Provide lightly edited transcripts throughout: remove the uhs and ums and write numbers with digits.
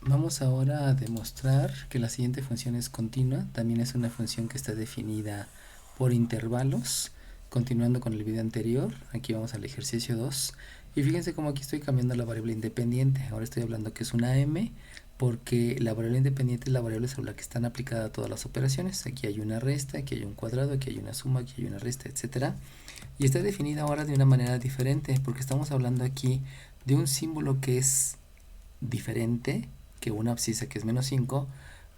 Vamos ahora a demostrar que la siguiente función es continua. También es una función que está definida por intervalos. Continuando con el video anterior, aquí vamos al ejercicio 2. Y fíjense cómo aquí estoy cambiando la variable independiente. Ahora estoy hablando que es una m, porque la variable independiente es la variable sobre la que están aplicadas todas las operaciones. Aquí hay una resta, aquí hay un cuadrado, aquí hay una suma, aquí hay una resta, etc. Y está definida ahora de una manera diferente, porque estamos hablando aquí de un símbolo que es diferente que una abscisa que es menos 5,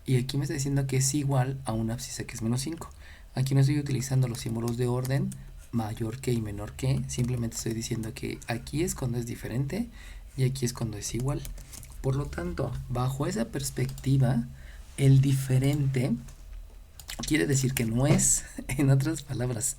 y aquí me está diciendo que es igual a una abscisa que es menos 5. Aquí no estoy utilizando los símbolos de orden mayor que y menor que, simplemente estoy diciendo que aquí es cuando es diferente y aquí es cuando es igual. Por lo tanto, bajo esa perspectiva, el diferente quiere decir que no es, en otras palabras,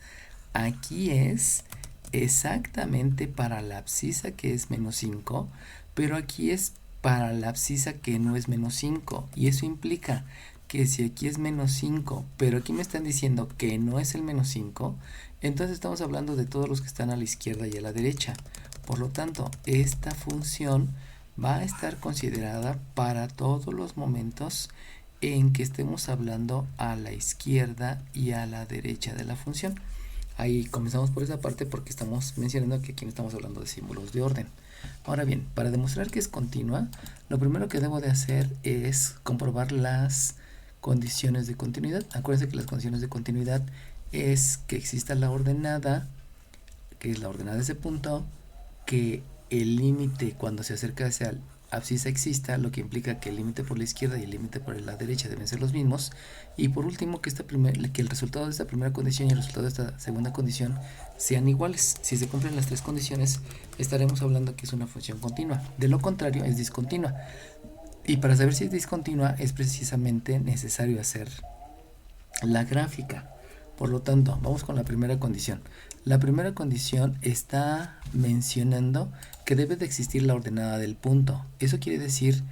aquí es exactamente para la abscisa que es menos 5, pero aquí es para la abscisa que no es menos 5, y eso implica que si aquí es menos 5, pero aquí me están diciendo que no es el menos 5, entonces estamos hablando de todos los que están a la izquierda y a la derecha. Por lo tanto, esta función va a estar considerada para todos los momentos en que estemos hablando a la izquierda y a la derecha de la función. Ahí comenzamos por esa parte porque estamos mencionando que aquí no estamos hablando de símbolos de orden. Ahora bien, para demostrar que es continua, lo primero que debo de hacer es comprobar las condiciones de continuidad. Acuérdense que las condiciones de continuidad es que exista la ordenada, que es la ordenada de ese punto, que el límite cuando se acerca hacia abscisa exista, lo que implica que el límite por la izquierda y el límite por la derecha deben ser los mismos, y por último que el resultado de esta primera condición y el resultado de esta segunda condición sean iguales. Si se cumplen las tres condiciones, estaremos hablando que es una función continua. De lo contrario, es discontinua, y para saber si es discontinua es precisamente necesario hacer la gráfica. Por lo tanto, vamos con la primera condición. La primera condición está mencionando que debe de existir la ordenada del punto. Eso quiere decir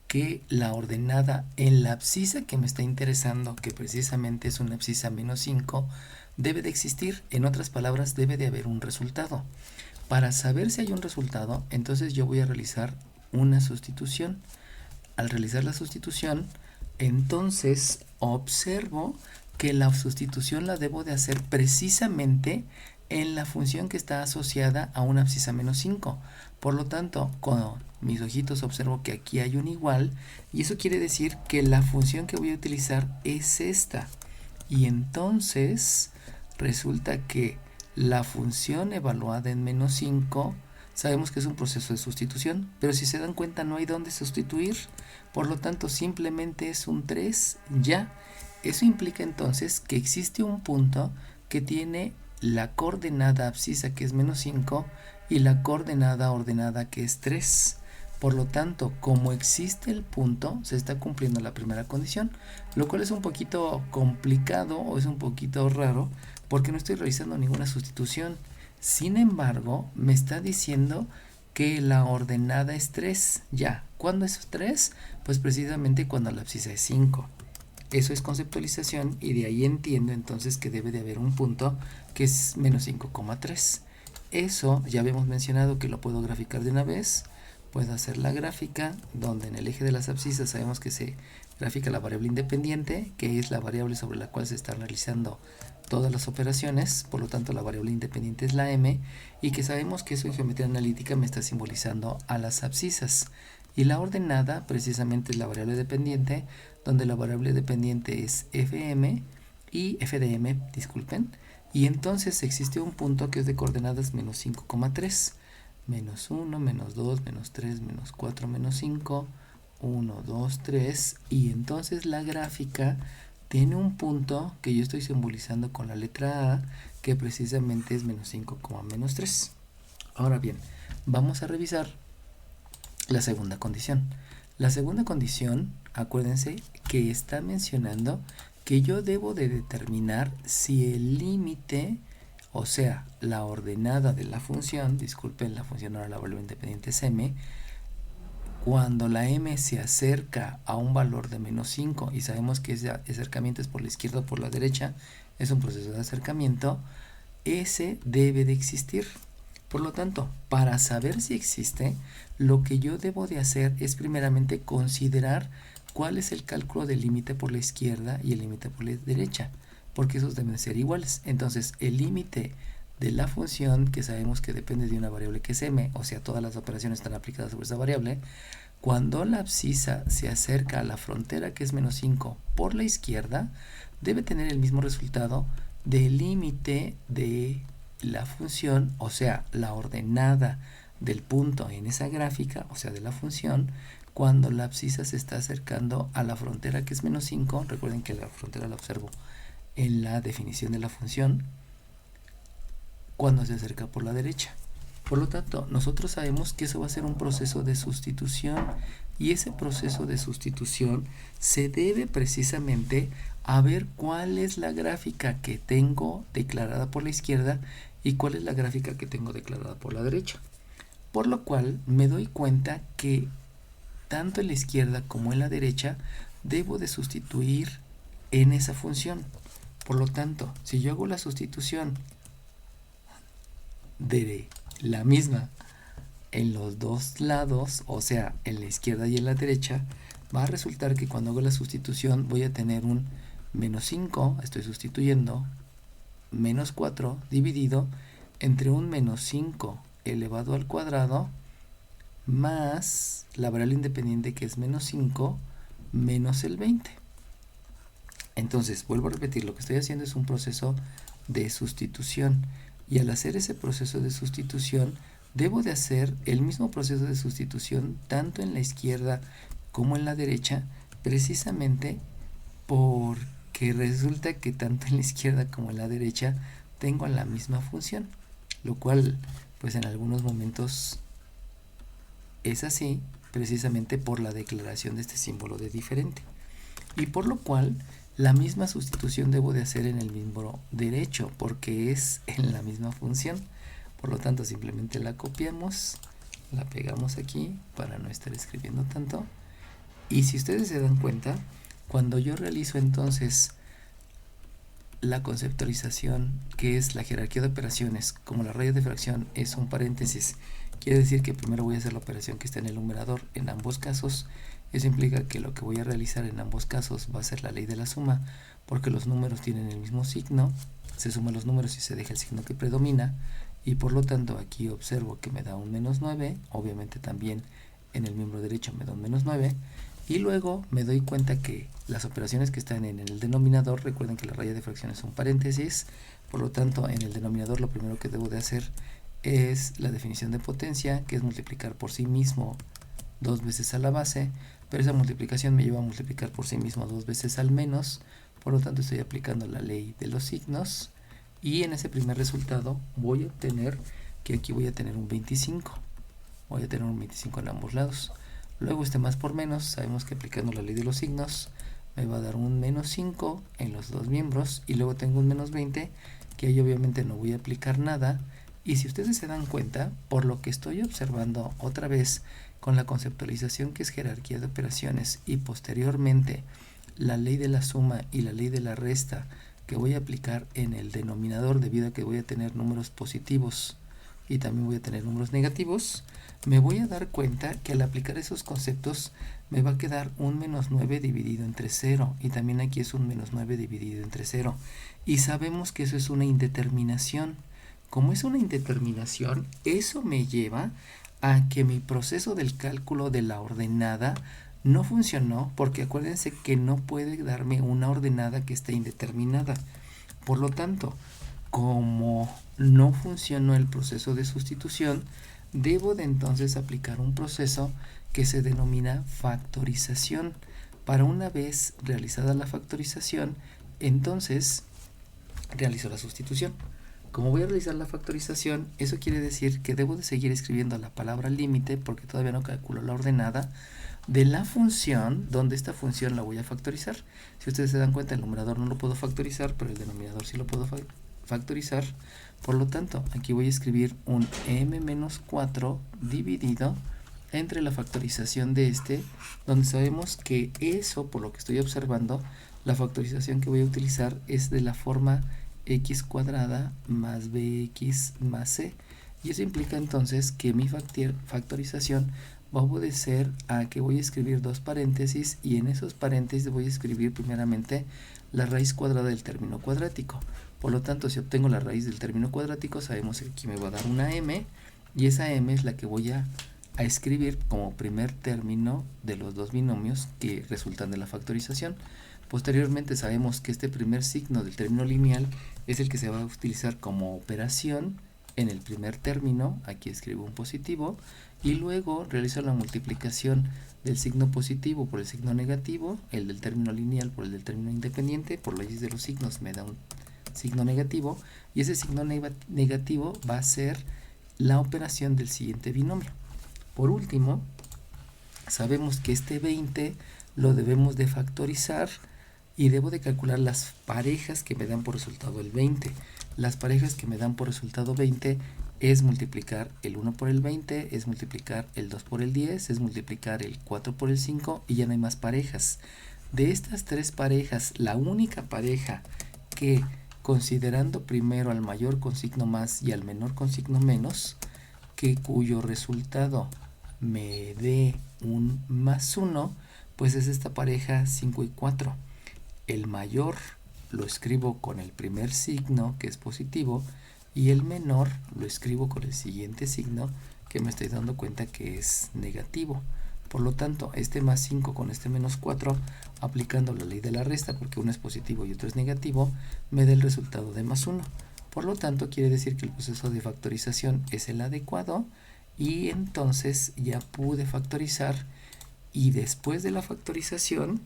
que la ordenada en la abscisa que me está interesando, que precisamente es una abscisa menos 5, debe de existir. En otras palabras, debe de haber un resultado. Para saber si hay un resultado, entonces yo voy a realizar una sustitución. Al realizar la sustitución, entonces observo que la sustitución la debo de hacer precisamente en la función que está asociada a una abscisa menos 5. Por lo tanto, con mis ojitos observo que aquí hay un igual, y eso quiere decir que la función que voy a utilizar es esta. Y entonces resulta que la función evaluada en menos 5, sabemos que es un proceso de sustitución, pero si se dan cuenta no hay dónde sustituir, por lo tanto simplemente es un 3 ya. Eso implica entonces que existe un punto que tiene la coordenada abscisa que es menos 5 y la coordenada ordenada que es 3. Por lo tanto, como existe el punto, se está cumpliendo la primera condición, lo cual es un poquito complicado o es un poquito raro porque no estoy realizando ninguna sustitución. Sin embargo, me está diciendo que la ordenada es 3. Ya, ¿cuándo es 3? Pues precisamente cuando la abscisa es 5. Eso es conceptualización, y de ahí entiendo entonces que debe de haber un punto que es menos 5,3. Eso ya habíamos mencionado que lo puedo graficar de una vez. Puedo hacer la gráfica donde en el eje de las abscisas sabemos que se grafica la variable independiente, que es la variable sobre la cual se están realizando todas las operaciones. Por lo tanto, la variable independiente es la m, y que sabemos que eso en geometría analítica me está simbolizando a las abscisas. Y la ordenada precisamente es la variable dependiente, donde la variable dependiente es fm y f de m, disculpen, y entonces existe un punto que es de coordenadas menos 5,3, menos 1, menos 2, menos 3, menos 4, menos 5, 1, 2, 3, y entonces la gráfica tiene un punto que yo estoy simbolizando con la letra A, que precisamente es menos 5, menos 3. Ahora bien, vamos a revisar la segunda condición. La segunda condición, acuérdense que está mencionando que yo debo de determinar si el límite, o sea, la ordenada de la función, disculpen, la función ahora la variable independiente es m, cuando la m se acerca a un valor de menos 5, y sabemos que ese acercamiento es por la izquierda o por la derecha, es un proceso de acercamiento, ese debe de existir. Por lo tanto, para saber si existe, lo que yo debo de hacer es primeramente considerar cuál es el cálculo del límite por la izquierda y el límite por la derecha, porque esos deben ser iguales. Entonces, el límite de la función, que sabemos que depende de una variable que es m, o sea, todas las operaciones están aplicadas sobre esa variable, cuando la abscisa se acerca a la frontera que es menos 5 por la izquierda, debe tener el mismo resultado del límite de la función, o sea, la ordenada del punto en esa gráfica, o sea, de la función, cuando la abscisa se está acercando a la frontera que es menos 5. Recuerden que la frontera la observo en la definición de la función, cuando se acerca por la derecha. Por lo tanto, nosotros sabemos que eso va a ser un proceso de sustitución, y ese proceso de sustitución se debe precisamente a ver cuál es la gráfica que tengo declarada por la izquierda y cuál es la gráfica que tengo declarada por la derecha. Por lo cual me doy cuenta que tanto en la izquierda como en la derecha debo de sustituir en esa función. Por lo tanto, si yo hago la sustitución de la misma en los dos lados, o sea, en la izquierda y en la derecha, va a resultar que cuando hago la sustitución voy a tener un menos 5, estoy sustituyendo, menos 4 dividido entre un menos 5 elevado al cuadrado más la variable independiente que es menos 5 menos el 20. Entonces, vuelvo a repetir, lo que estoy haciendo es un proceso de sustitución, y al hacer ese proceso de sustitución debo de hacer el mismo proceso de sustitución tanto en la izquierda como en la derecha, precisamente porque resulta que tanto en la izquierda como en la derecha tengo la misma función, lo cual pues en algunos momentos es así precisamente por la declaración de este símbolo de diferente, y por lo cual la misma sustitución debo de hacer en el miembro derecho porque es en la misma función. Por lo tanto, simplemente la copiamos, la pegamos aquí para no estar escribiendo tanto. Y si ustedes se dan cuenta, cuando yo realizo entonces la conceptualización, que es la jerarquía de operaciones, como la raya de fracción es un paréntesis, quiere decir que primero voy a hacer la operación que está en el numerador en ambos casos. Eso implica que lo que voy a realizar en ambos casos va a ser la ley de la suma, porque los números tienen el mismo signo, se suman los números y se deja el signo que predomina, y por lo tanto aquí observo que me da un menos 9, obviamente también en el miembro derecho me da un menos 9, y luego me doy cuenta que las operaciones que están en el denominador, recuerden que la raya de fracción es un paréntesis, por lo tanto en el denominador lo primero que debo de hacer es la definición de potencia, que es multiplicar por sí mismo 2 veces a la base, pero esa multiplicación me lleva a multiplicar por sí mismo 2 veces al menos, por lo tanto estoy aplicando la ley de los signos, y en ese primer resultado voy a obtener que aquí voy a tener un 25, voy a tener un 25 en ambos lados. Luego este más por menos, sabemos que aplicando la ley de los signos me va a dar un menos 5 en los dos miembros, y luego tengo un menos 20, que ahí obviamente no voy a aplicar nada. Y si ustedes se dan cuenta, por lo que estoy observando otra vez con la conceptualización que es jerarquía de operaciones, y posteriormente la ley de la suma y la ley de la resta que voy a aplicar en el denominador, debido a que voy a tener números positivos y también voy a tener números negativos, me voy a dar cuenta que al aplicar esos conceptos me va a quedar un menos 9 dividido entre 0, y también aquí es un menos 9 dividido entre 0, y sabemos que eso es una indeterminación. Como es una indeterminación, eso me lleva a que mi proceso del cálculo de la ordenada no funcionó, porque acuérdense que no puede darme una ordenada que esté indeterminada. Por lo tanto, como no funcionó el proceso de sustitución, debo de entonces aplicar un proceso que se denomina factorización. Para una vez realizada la factorización, entonces realizo la sustitución. Como voy a realizar la factorización, eso quiere decir que debo de seguir escribiendo la palabra límite, porque todavía no calculo la ordenada de la función, donde esta función la voy a factorizar. Si ustedes se dan cuenta, el numerador no lo puedo factorizar, pero el denominador sí lo puedo factorizar. Por lo tanto, aquí voy a escribir un m-4 dividido entre la factorización de este, donde sabemos que eso, por lo que estoy observando, la factorización que voy a utilizar es de la forma x cuadrada más bx más c. Y eso implica entonces que mi factorización va a obedecer a que voy a escribir dos paréntesis, y en esos paréntesis voy a escribir primeramente la raíz cuadrada del término cuadrático. Por lo tanto, si obtengo la raíz del término cuadrático, sabemos que aquí me va a dar una m, y esa m es la que voy a escribir como primer término de los dos binomios que resultan de la factorización. Posteriormente sabemos que este primer signo del término lineal es el que se va a utilizar como operación en el primer término. Aquí escribo un positivo, y luego realizo la multiplicación del signo positivo por el signo negativo, el del término lineal por el del término independiente. Por leyes de los signos me da un signo negativo, y ese signo negativo va a ser la operación del siguiente binomio. Por último, sabemos que este 20 lo debemos de factorizar, y debo de calcular las parejas que me dan por resultado el 20. Las parejas que me dan por resultado 20 es multiplicar el 1 por el 20, es multiplicar el 2 por el 10, es multiplicar el 4 por el 5, y ya no hay más parejas. De estas tres parejas, la única pareja que, considerando primero al mayor con signo más y al menor con signo menos, cuyo resultado me dé un más 1, pues es esta pareja 5 y 4. El mayor lo escribo con el primer signo, que es positivo, y el menor lo escribo con el siguiente signo, que me estoy dando cuenta que es negativo. Por lo tanto, este más 5 con este menos 4, aplicando la ley de la resta, porque uno es positivo y otro es negativo, me da el resultado de más 1. Por lo tanto, quiere decir que el proceso de factorización es el adecuado, y entonces ya pude factorizar. Y después de la factorización,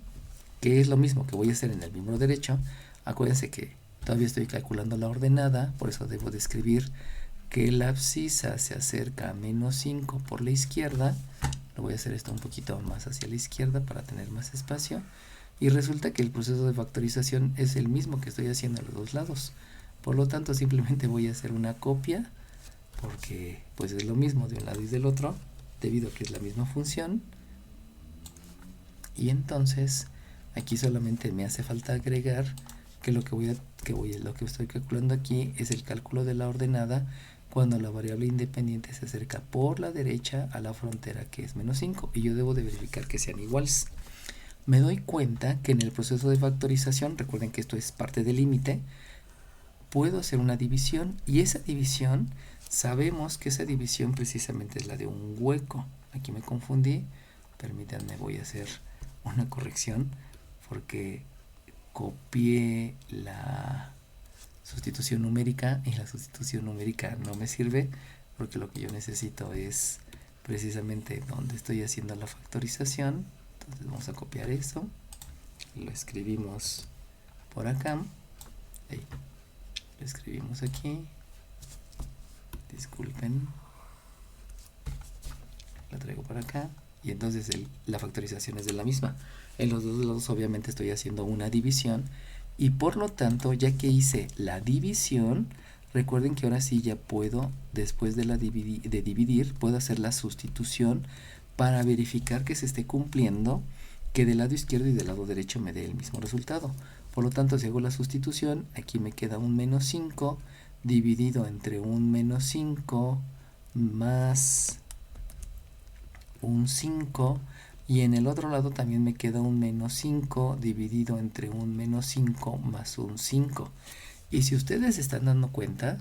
que es lo mismo que voy a hacer en el miembro derecho, acuérdense que todavía estoy calculando la ordenada, por eso debo de escribir que la abscisa se acerca a menos 5 por la izquierda. Lo voy a hacer esto un poquito más hacia la izquierda para tener más espacio, y resulta que el proceso de factorización es el mismo que estoy haciendo a los dos lados. Por lo tanto, simplemente voy a hacer una copia, porque pues es lo mismo de un lado y del otro, debido a que es la misma función. Y entonces aquí solamente me hace falta agregar que lo que estoy calculando aquí es el cálculo de la ordenada cuando la variable independiente se acerca por la derecha a la frontera, que es menos 5, y yo debo de verificar que sean iguales. Me doy cuenta que en el proceso de factorización, recuerden que esto es parte del límite, puedo hacer una división, y esa división, sabemos que esa división precisamente es la de un hueco. Aquí me confundí, permítanme, voy a hacer una corrección, porque copié la sustitución numérica, y la sustitución numérica no me sirve, porque lo que yo necesito es precisamente donde estoy haciendo la factorización. Entonces vamos a copiar eso, lo escribimos por acá, ahí, lo escribimos aquí, disculpen, lo traigo para acá, y entonces la factorización es de la misma. En los dos lados obviamente estoy haciendo una división, y por lo tanto, ya que hice la división, recuerden que ahora sí ya puedo, después de dividir, puedo hacer la sustitución para verificar que se esté cumpliendo, que del lado izquierdo y del lado derecho me dé el mismo resultado. Por lo tanto, si hago la sustitución, aquí me queda un menos 5 dividido entre un menos 5 más un 5, y en el otro lado también me queda un menos 5 dividido entre un menos 5 más un 5. Y si ustedes se están dando cuenta,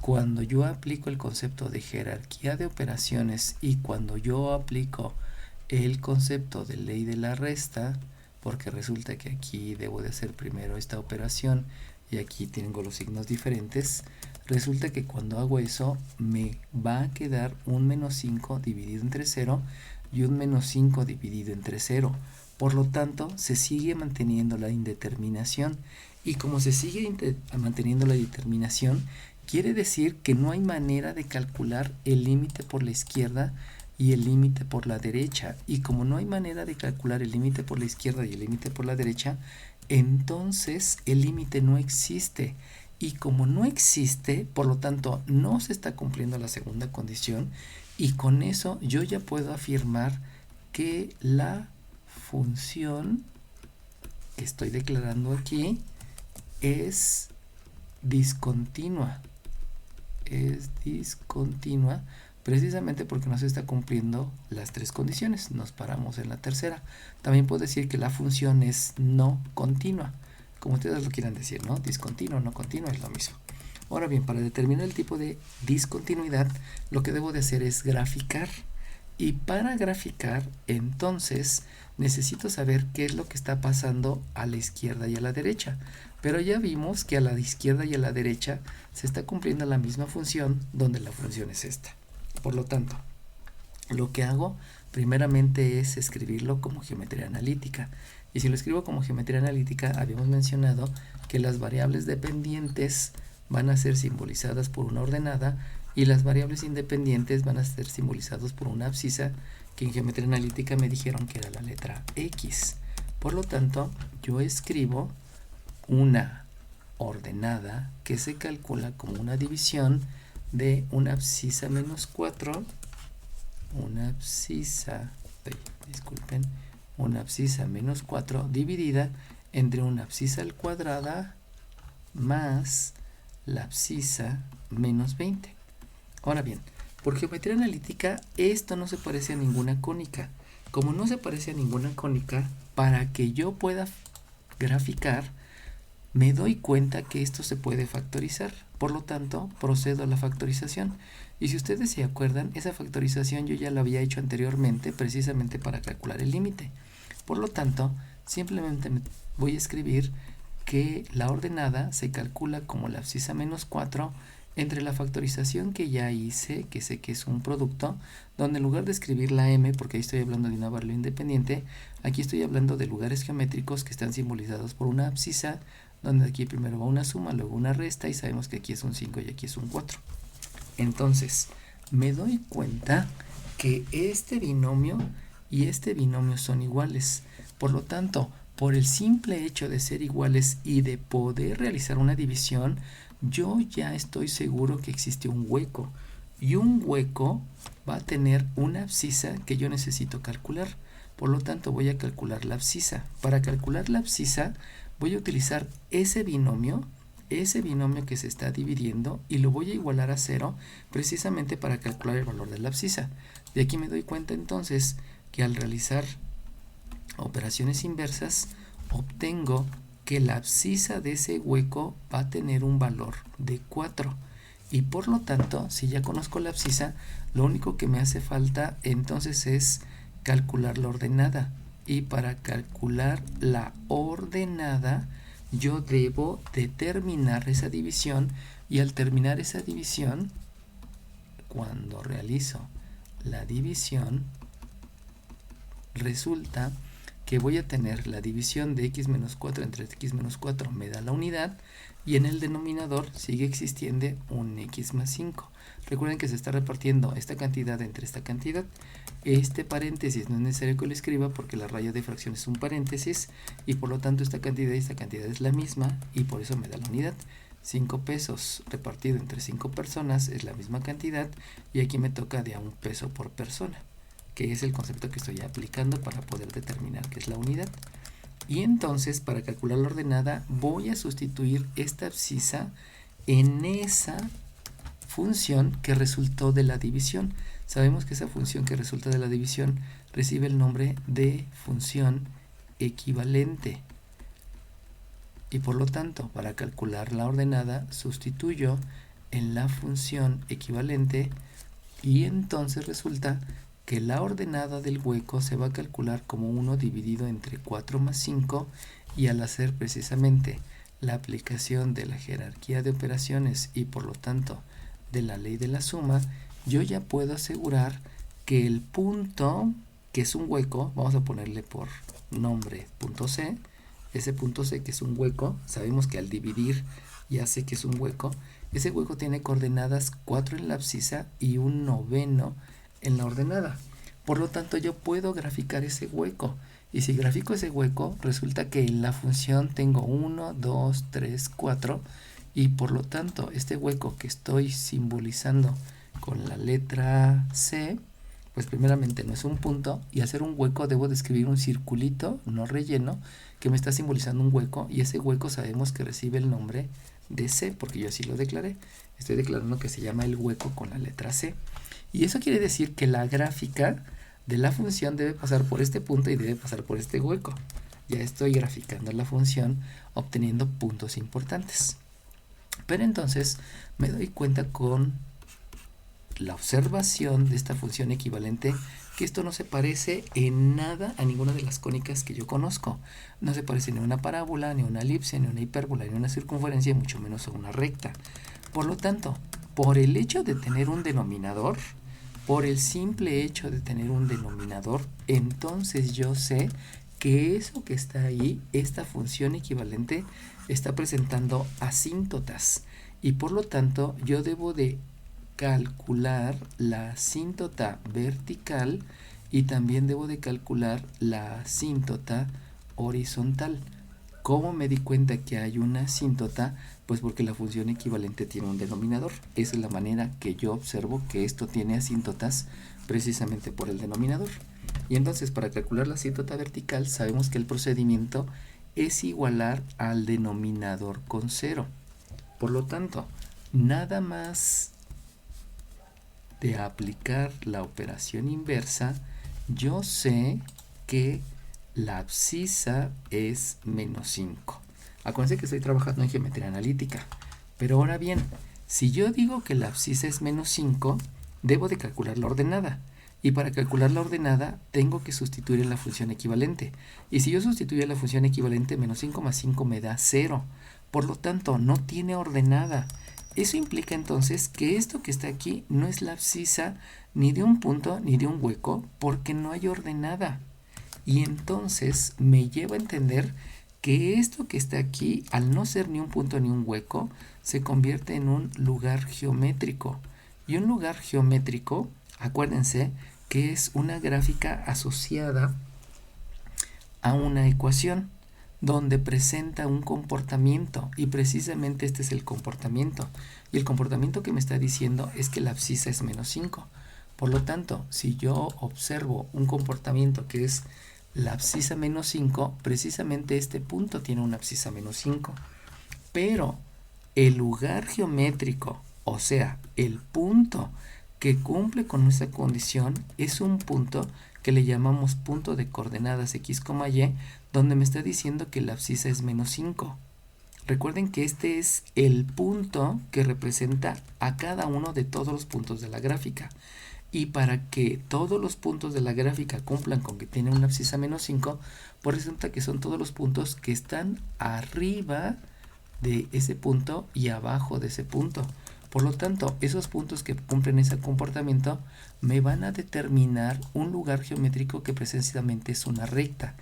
cuando yo aplico el concepto de jerarquía de operaciones, y cuando yo aplico el concepto de ley de la resta, porque resulta que aquí debo de hacer primero esta operación y aquí tengo los signos diferentes, resulta que cuando hago eso me va a quedar un menos 5 dividido entre 0 y un menos 5 dividido entre 0. Por lo tanto, se sigue manteniendo la indeterminación, y como se sigue manteniendo la determinación, quiere decir que no hay manera de calcular el límite por la izquierda y el límite por la derecha. Y como no hay manera de calcular el límite por la izquierda y el límite por la derecha, entonces el límite no existe. Y como no existe, por lo tanto, no se está cumpliendo la segunda condición, y con eso yo ya puedo afirmar que la función que estoy declarando aquí es discontinua. es discontinua precisamente porque no se está cumpliendo las tres condiciones. Nos paramos en la tercera. También puedo decir que la función es no continua, como ustedes lo quieran decir, ¿no? Discontinua, no continua es lo mismo. Ahora bien, para determinar el tipo de discontinuidad, lo que debo de hacer es graficar. Y para graficar, entonces, necesito saber qué es lo que está pasando a la izquierda y a la derecha. Pero ya vimos que a la izquierda y a la derecha se está cumpliendo la misma función, donde la función es esta. Por lo tanto, lo que hago primeramente es escribirlo como geometría analítica. Y si lo escribo como geometría analítica, habíamos mencionado que las variables dependientes van a ser simbolizadas por una ordenada y las variables independientes van a ser simbolizadas por una abscisa, que en geometría analítica me dijeron que era la letra X. Por lo tanto, yo escribo una ordenada que se calcula como una división de una abscisa menos 4, una abscisa menos 4 dividida entre una abscisa al cuadrada más la abscisa menos 20. Ahora bien, por geometría analítica esto no se parece a ninguna cónica. Como no se parece a ninguna cónica, para que yo pueda graficar, me doy cuenta que esto se puede factorizar. Por lo tanto, procedo a la factorización. Y si ustedes se acuerdan, esa factorización yo ya la había hecho anteriormente precisamente para calcular el límite. Por lo tanto, simplemente voy a escribir que la ordenada se calcula como la abscisa menos 4 entre la factorización que ya hice, que sé que es un producto, donde en lugar de escribir la m, porque ahí estoy hablando de una variable independiente, aquí estoy hablando de lugares geométricos que están simbolizados por una abscisa, donde aquí primero va una suma, luego una resta, y sabemos que aquí es un 5 y aquí es un 4. Entonces, me doy cuenta que este binomio y este binomio son iguales. Por lo tanto, por el simple hecho de ser iguales y de poder realizar una división, yo ya estoy seguro que existe un hueco. Y un hueco va a tener una abscisa que yo necesito calcular. Por lo tanto, voy a calcular la abscisa. Para calcular la abscisa, voy a utilizar ese binomio que se está dividiendo, y lo voy a igualar a 0 precisamente para calcular el valor de la abscisa. De aquí me doy cuenta entonces que al realizar operaciones inversas obtengo que la abscisa de ese hueco va a tener un valor de 4. Y por lo tanto, si ya conozco la abscisa, lo único que me hace falta entonces es calcular la ordenada. Y para calcular la ordenada, yo debo determinar esa división, y al terminar esa división, cuando realizo la división, resulta que voy a tener la división de x menos 4 entre x menos 4 me da la unidad, y en el denominador sigue existiendo un x más 5. Recuerden que se está repartiendo esta cantidad entre esta cantidad. Este paréntesis no es necesario que lo escriba porque la raya de fracción es un paréntesis, y por lo tanto esta cantidad y esta cantidad es la misma, y por eso me da la unidad. 5 pesos repartido entre 5 personas es la misma cantidad, y aquí me toca de a 1 peso por persona, que es el concepto que estoy aplicando para poder determinar qué es la unidad. Y entonces, para calcular la ordenada, voy a sustituir esta abscisa en esa función que resultó de la división. Sabemos que esa función que resulta de la división recibe el nombre de función equivalente. Y por lo tanto, para calcular la ordenada, sustituyo en la función equivalente, y entonces resulta que la ordenada del hueco se va a calcular como 1 dividido entre 4 más 5, y al hacer precisamente la aplicación de la jerarquía de operaciones y por lo tanto de la ley de la suma, yo ya puedo asegurar que el punto, que es un hueco, vamos a ponerle por nombre punto C, ese punto C que es un hueco, sabemos que al dividir ya sé que es un hueco, ese hueco tiene coordenadas 4 en la abscisa y un noveno en la ordenada. Por lo tanto, yo puedo graficar ese hueco, y si grafico ese hueco, resulta que en la función tengo 1, 2, 3, 4, y por lo tanto este hueco que estoy simbolizando con la letra C, pues primeramente no es un punto, y al ser un hueco debo de escribir un circulito no relleno que me está simbolizando un hueco, y ese hueco sabemos que recibe el nombre de C, porque yo así lo declaré. Estoy declarando que se llama el hueco con la letra C. Y eso quiere decir que la gráfica de la función debe pasar por este punto y debe pasar por este hueco. Ya estoy graficando la función obteniendo puntos importantes. Pero entonces me doy cuenta con la observación de esta función equivalente que esto no se parece en nada a ninguna de las cónicas que yo conozco. No se parece ni a una parábola, ni a una elipse, ni a una hipérbola, ni a una circunferencia, y mucho menos a una recta. Por lo tanto, por el hecho de tener un denominador, por el simple hecho de tener un denominador, entonces yo sé que eso que está ahí, esta función equivalente, está presentando asíntotas. Y por lo tanto, yo debo de calcular la asíntota vertical y también debo de calcular la asíntota horizontal. ¿Cómo me di cuenta que hay una asíntota? Pues porque la función equivalente tiene un denominador. Esa es la manera que yo observo que esto tiene asíntotas, precisamente por el denominador. Y entonces, para calcular la asíntota vertical, sabemos que el procedimiento es igualar al denominador con 0. Por lo tanto, nada más de aplicar la operación inversa, yo sé que la abscisa es menos 5. Acuérdense que estoy trabajando en geometría analítica. Pero ahora bien, si yo digo que la abscisa es menos 5, debo de calcular la ordenada. Y para calcular la ordenada, tengo que sustituir en la función equivalente. Y si yo sustituyo en la función equivalente, menos 5 más 5 me da 0. Por lo tanto, no tiene ordenada. Eso implica entonces que esto que está aquí no es la abscisa ni de un punto ni de un hueco, porque no hay ordenada. Y entonces me lleva a entender que esto que está aquí, al no ser ni un punto ni un hueco, se convierte en un lugar geométrico. Y un lugar geométrico, acuérdense, que es una gráfica asociada a una ecuación donde presenta un comportamiento, y precisamente este es el comportamiento. Y el comportamiento que me está diciendo es que la abscisa es menos 5. Por lo tanto, si yo observo un comportamiento que es la abscisa menos 5, precisamente este punto tiene una abscisa menos 5. Pero el lugar geométrico, o sea, el punto que cumple con nuestra condición, es un punto que le llamamos punto de coordenadas x, y, donde me está diciendo que la abscisa es menos 5. Recuerden que este es el punto que representa a cada uno de todos los puntos de la gráfica. Y para que todos los puntos de la gráfica cumplan con que tiene una abscisa menos 5, pues resulta que son todos los puntos que están arriba de ese punto y abajo de ese punto. Por lo tanto, esos puntos que cumplen ese comportamiento me van a determinar un lugar geométrico que precisamente es una recta.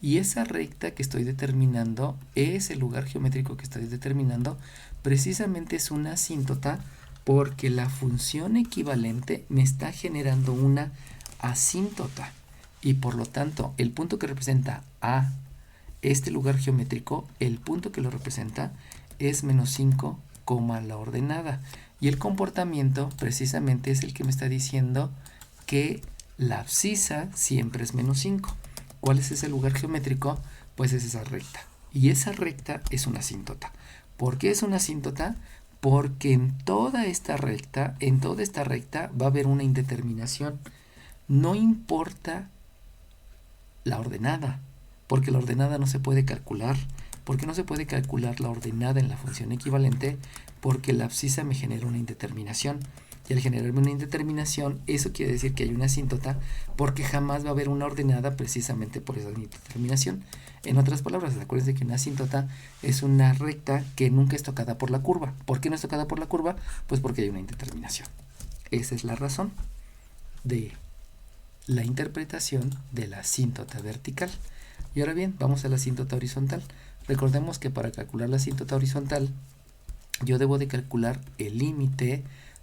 Y esa recta que estoy determinando, ese lugar geométrico que estoy determinando, precisamente es una asíntota, porque la función equivalente me está generando una asíntota. Y por lo tanto, el punto que representa a este lugar geométrico, el punto que lo representa es menos 5, la ordenada. Y el comportamiento precisamente es el que me está diciendo que la abscisa siempre es menos 5. ¿Cuál es ese lugar geométrico? Pues es esa recta. Y esa recta es una asíntota. ¿Por qué es una asíntota? Porque en toda esta recta va a haber una indeterminación. No importa la ordenada, porque la ordenada no se puede calcular. ¿Por qué no se puede calcular la ordenada en la función equivalente? Porque la abscisa me genera una indeterminación. Y al generarme una indeterminación, eso quiere decir que hay una asíntota, porque jamás va a haber una ordenada precisamente por esa indeterminación. En otras palabras, acuérdense que una asíntota es una recta que nunca es tocada por la curva. ¿Por qué no es tocada por la curva? Pues porque hay una indeterminación. Esa es la razón de la interpretación de la asíntota vertical. Y ahora bien, vamos a la asíntota horizontal. Recordemos que para calcular la asíntota horizontal, yo debo de calcular el límite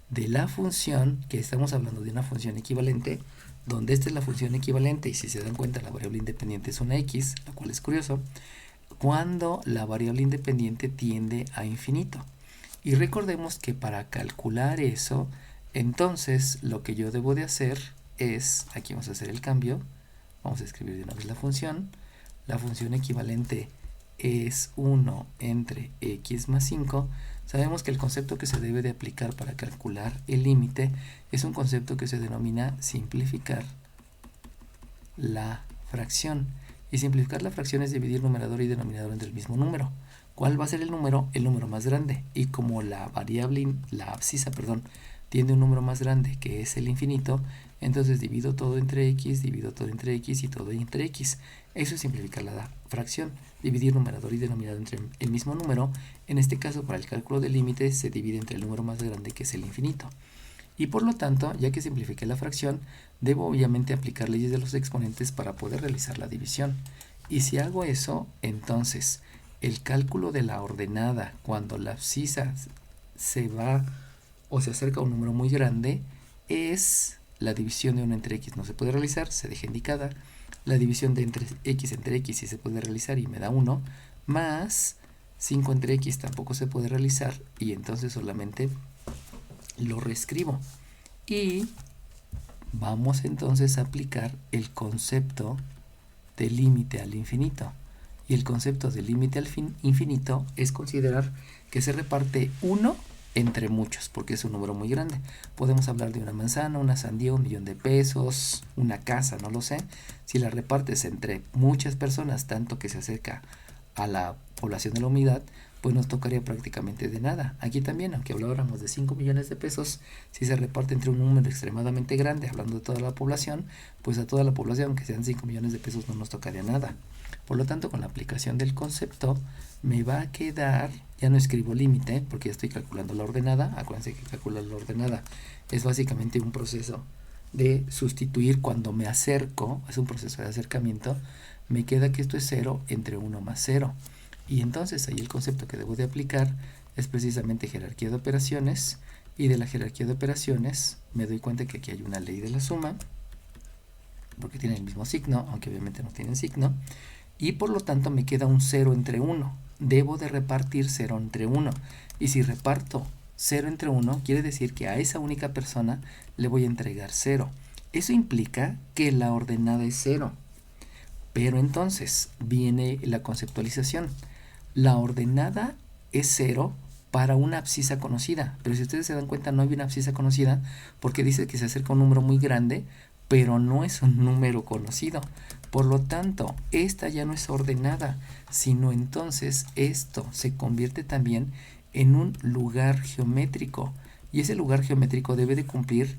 de la función, que estamos hablando de una función equivalente, donde esta es la función equivalente, y si se dan cuenta la variable independiente es una x, lo cual es curioso, cuando la variable independiente tiende a infinito. Y recordemos que para calcular eso, entonces lo que yo debo de hacer es, aquí vamos a hacer el cambio, vamos a escribir de una vez la función equivalente es 1 entre x más 5, sabemos que el concepto que se debe de aplicar para calcular el límite es un concepto que se denomina simplificar la fracción. Y simplificar la fracción es dividir numerador y denominador entre el mismo número. ¿Cuál va a ser el número? El número más grande. Y como la variable, la abscisa, perdón, tiene un número más grande que es el infinito, entonces divido todo entre x, divido todo entre x y todo entre x. Eso es simplificar la fracción. Dividir numerador y denominador entre el mismo número. En este caso, para el cálculo del límite, se divide entre el número más grande que es el infinito. Y por lo tanto, ya que simplifiqué la fracción, debo obviamente aplicar leyes de los exponentes para poder realizar la división. Y si hago eso, entonces el cálculo de la ordenada cuando la abscisa se va o se acerca a un número muy grande es la división de 1 entre x. No se puede realizar, se deja indicada. La división de x entre x sí se puede realizar y me da 1, más 5 entre x tampoco se puede realizar y entonces solamente lo reescribo. Y vamos entonces a aplicar el concepto de límite al infinito. Y el concepto de límite al infinito es considerar que se reparte 1 entre muchos, porque es un número muy grande. Podemos hablar de una manzana, una sandía, 1.000.000 de pesos, una casa, no lo sé. Si la repartes entre muchas personas, tanto que se acerca a la población de la unidad, pues nos tocaría prácticamente de nada. Aquí también, aunque habláramos de 5 millones de pesos, si se reparte entre un número extremadamente grande, hablando de toda la población, pues a toda la población, aunque sean 5 millones de pesos, no nos tocaría nada. Por lo tanto, con la aplicación del concepto, me va a quedar, ya no escribo límite, porque ya estoy calculando la ordenada. Acuérdense que calcular la ordenada es básicamente un proceso de sustituir cuando me acerco, es un proceso de acercamiento. Me queda que esto es 0 entre 1 más 0. Y entonces ahí el concepto que debo de aplicar es precisamente jerarquía de operaciones, y de la jerarquía de operaciones me doy cuenta que aquí hay una ley de la suma, porque tienen el mismo signo, aunque obviamente no tienen signo, y por lo tanto me queda un 0 entre 1. Debo de repartir 0 entre 1, y si reparto 0 entre 1, quiere decir que a esa única persona le voy a entregar 0. Eso implica que la ordenada es 0. Pero entonces viene la conceptualización. La ordenada es 0 para una abscisa conocida, pero si ustedes se dan cuenta no hay una abscisa conocida porque dice que se acerca a un número muy grande, pero no es un número conocido. Por lo tanto, esta ya no es ordenada, sino entonces esto se convierte también en un lugar geométrico, y ese lugar geométrico debe de cumplir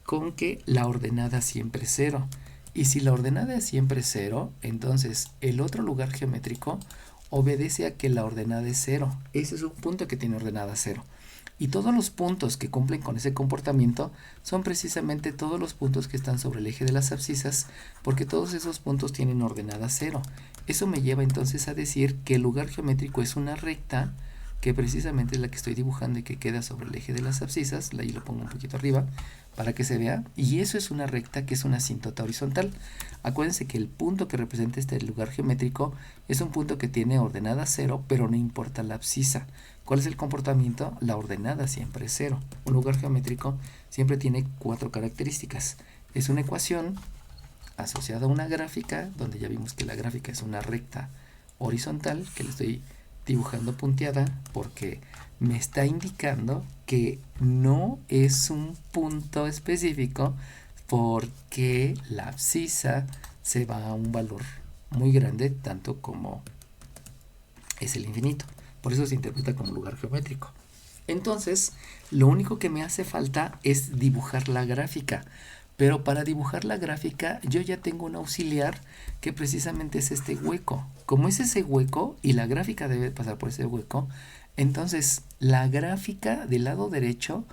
con que la ordenada siempre es 0. Y si la ordenada es siempre 0, entonces el otro lugar geométrico obedece a que la ordenada es 0. Ese es un punto que tiene ordenada 0. Y todos los puntos que cumplen con ese comportamiento son precisamente todos los puntos que están sobre el eje de las abscisas, porque todos esos puntos tienen ordenada 0. Eso me lleva entonces a decir que el lugar geométrico es una recta, que precisamente es la que estoy dibujando y que queda sobre el eje de las abscisas. Ahí lo pongo un poquito arriba para que se vea, y eso es una recta que es una asíntota horizontal. Acuérdense que el punto que representa este lugar geométrico es un punto que tiene ordenada 0, pero no importa la abscisa. ¿Cuál es el comportamiento? La ordenada siempre es 0. Un lugar geométrico siempre tiene 4 características. Es una ecuación asociada a una gráfica, donde ya vimos que la gráfica es una recta horizontal, que le estoy dibujando punteada porque me está indicando que no es un punto específico, porque la abscisa se va a un valor muy grande, tanto como es el infinito. Por eso se interpreta como lugar geométrico. Entonces, lo único que me hace falta es dibujar la gráfica. Pero para dibujar la gráfica yo ya tengo un auxiliar que precisamente es este hueco. Como es ese hueco y la gráfica debe pasar por ese hueco, entonces la gráfica del lado derecho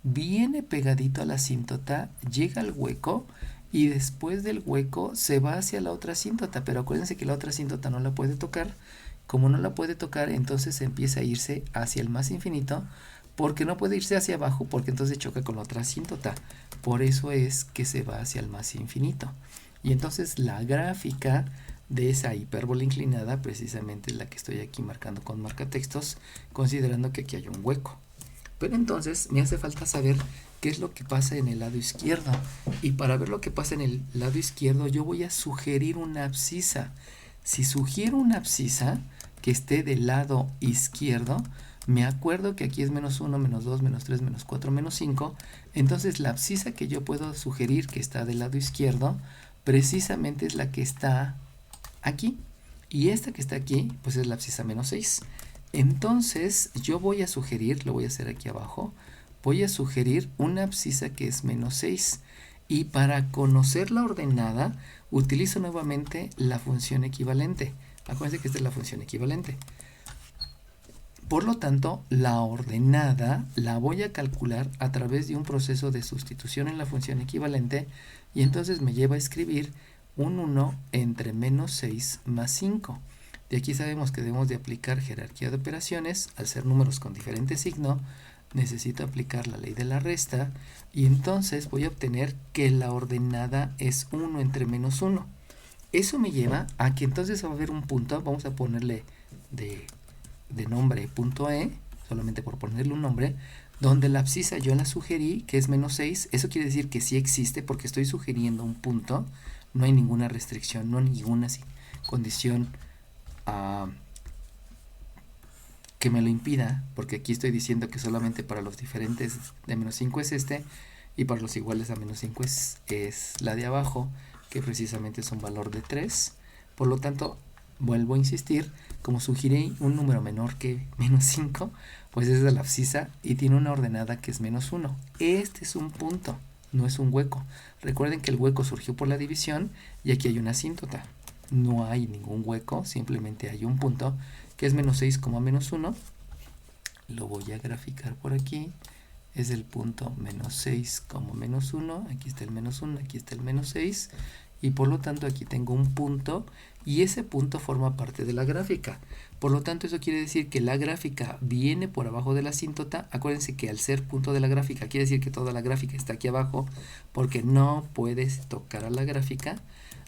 viene pegadito a la asíntota, llega al hueco y después del hueco se va hacia la otra asíntota. Pero acuérdense que la otra asíntota no la puede tocar. Como no la puede tocar, entonces empieza a irse hacia el más infinito, porque no puede irse hacia abajo, porque entonces choca con la otra asíntota. Por eso es que se va hacia el más infinito. Y entonces la gráfica de esa hipérbola inclinada precisamente es la que estoy aquí marcando con marcatextos, considerando que aquí hay un hueco. Pero entonces me hace falta saber qué es lo que pasa en el lado izquierdo. Y para ver lo que pasa en el lado izquierdo yo voy a sugerir una abscisa. Si sugiero una abscisa que esté del lado izquierdo, me acuerdo que aquí es menos 1, menos 2, menos 3, menos 4, menos 5. Entonces la abscisa que yo puedo sugerir que está del lado izquierdo, precisamente es la que está aquí. Y esta que está aquí, pues es la abscisa menos 6. Entonces yo voy a sugerir, lo voy a hacer aquí abajo, voy a sugerir una abscisa que es menos 6. Y para conocer la ordenada, utilizo nuevamente la función equivalente. Acuérdense que esta es la función equivalente. Por lo tanto, la ordenada la voy a calcular a través de un proceso de sustitución en la función equivalente y entonces me lleva a escribir un 1 entre menos 6 más 5. De aquí sabemos que debemos de aplicar jerarquía de operaciones. Al ser números con diferente signo, necesito aplicar la ley de la resta y entonces voy a obtener que la ordenada es 1 entre menos 1. Eso me lleva a que entonces va a haber un punto, vamos a ponerle de nombre punto E, solamente por ponerle un nombre, donde la abscisa yo la sugerí que es menos 6. Eso quiere decir que sí existe porque estoy sugiriendo un punto, no hay ninguna restricción, no hay ninguna condición que me lo impida, porque aquí estoy diciendo que solamente para los diferentes de menos 5 es este, y para los iguales a menos 5 es la de abajo, que precisamente es un valor de 3. Por lo tanto, vuelvo a insistir, como sugirí un número menor que menos 5, pues esa es la abscisa y tiene una ordenada que es menos 1. Este es un punto, no es un hueco. Recuerden que el hueco surgió por la división y aquí hay una asíntota. No hay ningún hueco, simplemente hay un punto que es menos 6, menos 1. Lo voy a graficar por aquí. Es el punto menos 6, menos 1. Aquí está el menos 1, aquí está el menos 6. Y por lo tanto aquí tengo un punto y ese punto forma parte de la gráfica. Por lo tanto eso quiere decir que la gráfica viene por abajo de la asíntota. Acuérdense que al ser punto de la gráfica quiere decir que toda la gráfica está aquí abajo porque no puedes tocar a la gráfica.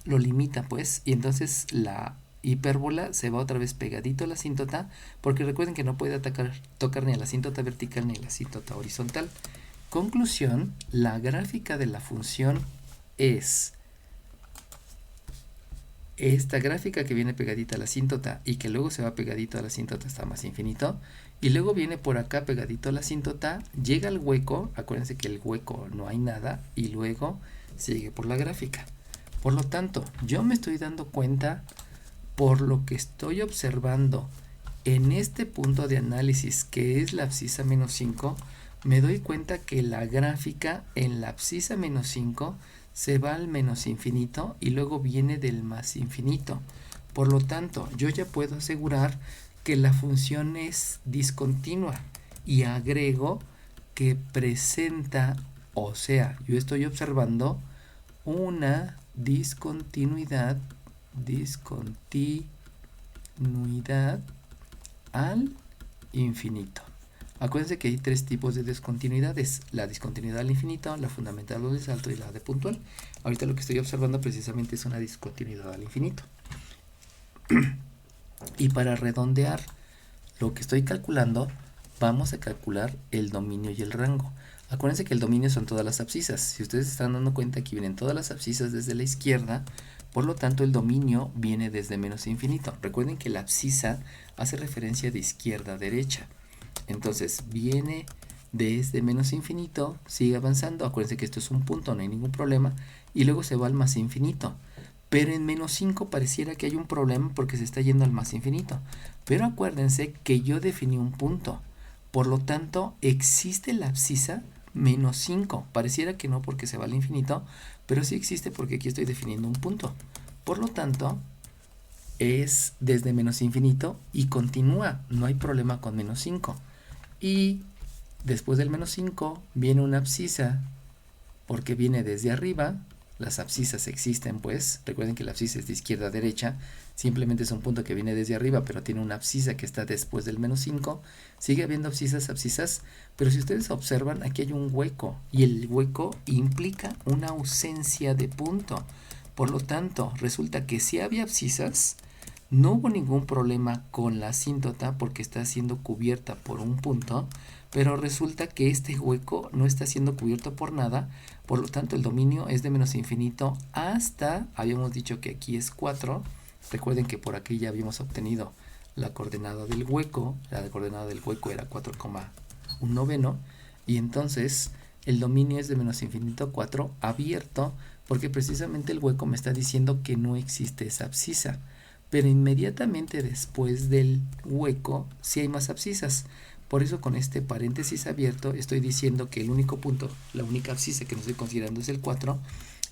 Lo limita pues y entonces la hipérbola se va otra vez pegadito a la asíntota porque recuerden que no puede tocar ni a la asíntota vertical ni a la asíntota horizontal. Conclusión, la gráfica de la función es esta gráfica que viene pegadita a la asíntota y que luego se va pegadito a la asíntota hasta más infinito y luego viene por acá pegadito a la asíntota, llega al hueco, acuérdense que el hueco no hay nada y luego sigue por la gráfica. Por lo tanto, yo me estoy dando cuenta por lo que estoy observando en este punto de análisis que es la abscisa menos 5, me doy cuenta que la gráfica en la abscisa menos 5 se va al menos infinito y luego viene del más infinito. Por lo tanto, yo ya puedo asegurar que la función es discontinua y agrego que presenta, o sea, yo estoy observando una discontinuidad al infinito. Acuérdense que hay tres tipos de discontinuidades: la discontinuidad al infinito, la fundamental o de salto y la de puntual. Ahorita lo que estoy observando precisamente es una discontinuidad al infinito. Y para redondear lo que estoy calculando, vamos a calcular el dominio y el rango. Acuérdense que el dominio son todas las abscisas. Si ustedes están dando cuenta, aquí vienen todas las abscisas desde la izquierda, por lo tanto el dominio viene desde menos infinito. Recuerden que la abscisa hace referencia de izquierda a derecha. Entonces viene desde menos infinito, sigue avanzando, acuérdense que esto es un punto, no hay ningún problema, y luego se va al más infinito. Pero en menos 5 pareciera que hay un problema porque se está yendo al más infinito. Pero acuérdense que yo definí un punto, por lo tanto existe la abscisa menos 5. Pareciera que no porque se va al infinito, pero sí existe porque aquí estoy definiendo un punto. Por lo tanto, es desde menos infinito y continúa, no hay problema con menos 5. Y después del menos 5 viene una abscisa porque viene desde arriba. Las abscisas existen pues, recuerden que la abscisa es de izquierda a derecha, simplemente es un punto que viene desde arriba, pero tiene una abscisa que está después del menos 5, sigue habiendo abscisas, pero si ustedes observan, aquí hay un hueco, y el hueco implica una ausencia de punto. Por lo tanto, resulta que si había abscisas, no hubo ningún problema con la asíntota porque está siendo cubierta por un punto, pero resulta que este hueco no está siendo cubierto por nada. Por lo tanto, el dominio es de menos infinito hasta, habíamos dicho que aquí es 4, Recuerden que por aquí ya habíamos obtenido la coordenada del hueco. La coordenada del hueco era 4,1 y entonces el dominio es de menos infinito a 4 abierto, porque precisamente el hueco me está diciendo que no existe esa abscisa, pero inmediatamente después del hueco sí hay más abscisas. Por eso con este paréntesis abierto estoy diciendo que el único punto, la única abscisa que no estoy considerando es el 4,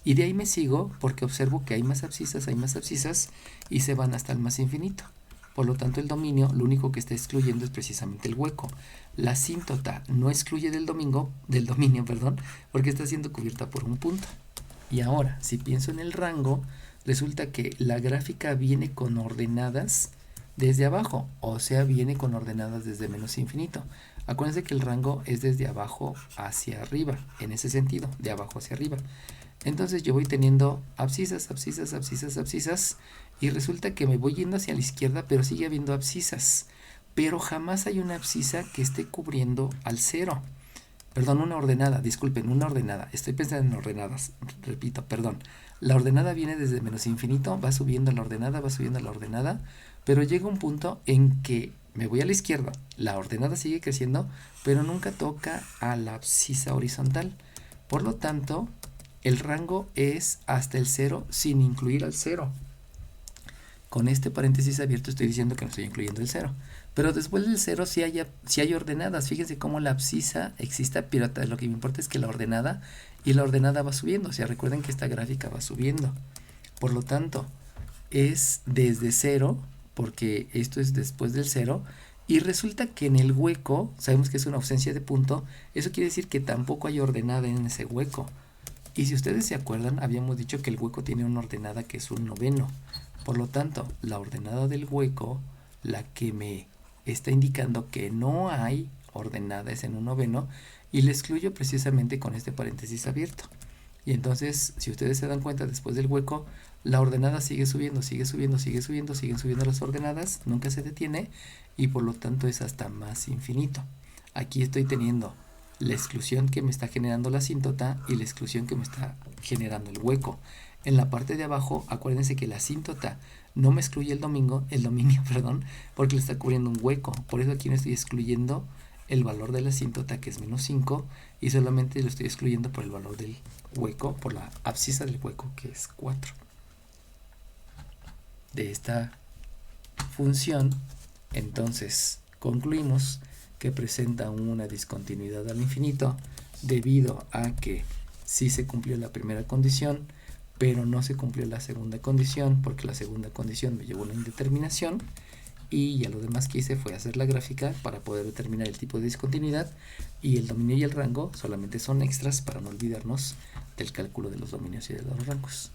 y de ahí me sigo porque observo que hay más abscisas y se van hasta el más infinito. Por lo tanto, el dominio lo único que está excluyendo es precisamente el hueco. La asíntota no excluye del dominio, porque está siendo cubierta por un punto. Y ahora, si pienso en el rango, resulta que la gráfica viene con ordenadas desde abajo, o sea, viene con ordenadas desde menos infinito. Acuérdense que el rango es desde abajo hacia arriba, en ese sentido, de abajo hacia arriba. Entonces yo voy teniendo abscisas, y resulta que me voy yendo hacia la izquierda, pero sigue habiendo abscisas. Pero jamás hay una abscisa que esté cubriendo al 0. Perdón, una ordenada, disculpen, una ordenada. Estoy pensando en ordenadas, repito, perdón. La ordenada viene desde menos infinito, va subiendo la ordenada, pero llega un punto en que me voy a la izquierda, la ordenada sigue creciendo, pero nunca toca a la abscisa horizontal. Por lo tanto, el rango es hasta el 0 sin incluir al 0. Con este paréntesis abierto estoy diciendo que no estoy incluyendo el 0. Pero después del 0 sí hay ordenadas. Fíjense cómo la abscisa existe, pero lo que me importa es que la ordenada va subiendo. O sea, recuerden que esta gráfica va subiendo. Por lo tanto, es desde 0, porque esto es después del 0. Y resulta que en el hueco, sabemos que es una ausencia de punto, eso quiere decir que tampoco hay ordenada en ese hueco. Y si ustedes se acuerdan, habíamos dicho que el hueco tiene una ordenada que es un noveno. Por lo tanto, la ordenada del hueco, la que me está indicando que no hay ordenada, es en un noveno, y la excluyo precisamente con este paréntesis abierto. Y entonces, si ustedes se dan cuenta, después del hueco, la ordenada sigue subiendo, siguen subiendo las ordenadas, nunca se detiene, y por lo tanto es hasta más infinito. Aquí estoy teniendo la exclusión que me está generando la asíntota y la exclusión que me está generando el hueco. En la parte de abajo, acuérdense que la asíntota no me excluye el dominio, porque le está cubriendo un hueco. Por eso aquí no estoy excluyendo el valor de la asíntota, que es menos 5, y solamente lo estoy excluyendo por el valor del hueco, por la abscisa del hueco, que es 4. De esta función, entonces, concluimos que presenta una discontinuidad al infinito debido a que sí se cumplió la primera condición, pero no se cumplió la segunda condición, porque la segunda condición me llevó a una indeterminación, y ya lo demás que hice fue hacer la gráfica para poder determinar el tipo de discontinuidad, y el dominio y el rango solamente son extras para no olvidarnos del cálculo de los dominios y de los rangos.